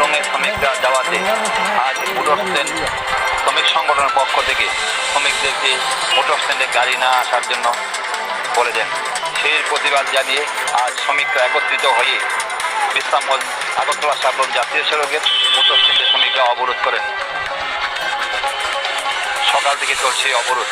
চিটাগংয়ে শ্রমিকরা যাওয়াতে আজ মোটর স্ট্যান্ড শ্রমিক সংগঠনের পক্ষ থেকে শ্রমিকদেরকে মোটর স্ট্যান্ডে গাড়ি না আসার জন্য বলে দেন। সেই প্রতিবাদ জানিয়ে আজ শ্রমিকরা একত্রিত হয়ে বিশ্রামগঞ্জ আগরতলা সাবরুম জাতীয় সড়কের মোটর স্ট্যান্ডে শ্রমিকরা অবরোধ করেন। সকাল থেকে চলছে অবরোধ।